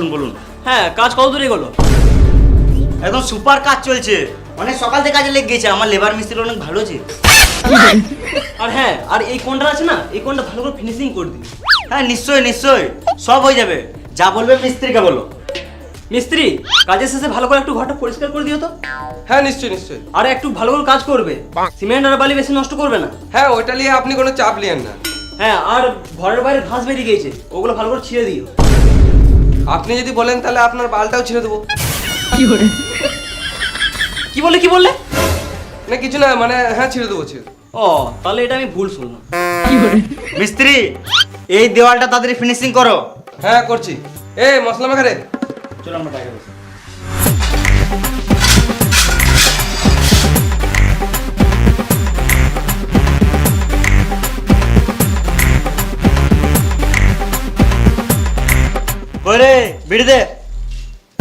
বলুন বলুন। হ্যাঁ, কাজ কত দূরে গেলো? একদম সুপার কাজ চলছে, অনেক সকাল থেকে কাজে লেগে গেছে। আমার লেবার মিস্ত্রি অনেক ভালো আছে। আর হ্যাঁ, আর এই কোনটা আছে না, এই কোনটা ভালো করে ফিনিশিং করে দিবি। হ্যাঁ নিশ্চয়ই নিশ্চয়ই, সব হয়ে যাবে। যা বলবে মিস্ত্রিকে বলো। মিস্ত্রি, কাজের শেষে ভালো করে একটু ঘরটা পরিষ্কার করে দিও তো। হ্যাঁ নিশ্চয়ই নিশ্চয়ই। আর একটু ভালো করে কাজ করবে, সিমেন্ট আর বালি বেশি নষ্ট করবে না। হ্যাঁ ওইটা নিয়ে আপনি কোনো চাপ নিয়েন না। হ্যাঁ, আর ঘরের বাইরে ঘাস বেরিয়ে গিয়েছে, ওগুলো ভালো করে ছিঁড়ে দিও। আপনি যদি বলেন তাহলে আপনার বালটাও ছিঁড়ে দেবো। কি বললে কি বললে? না কিছু না, মানে হ্যাঁ ছিঁড়ে দেবো ছিঁড়ে দেবো। ও, তাহলে এটা আমি ভুল শুনলাম। মিস্ত্রি, এই দেওয়ালটা তাড়াতাড়ি ফিনিশিং করো। হ্যাঁ করছি। এ মশলা মাখা রে। চলো আমরা বাইরে বসি। ওরে বিড়ি দে।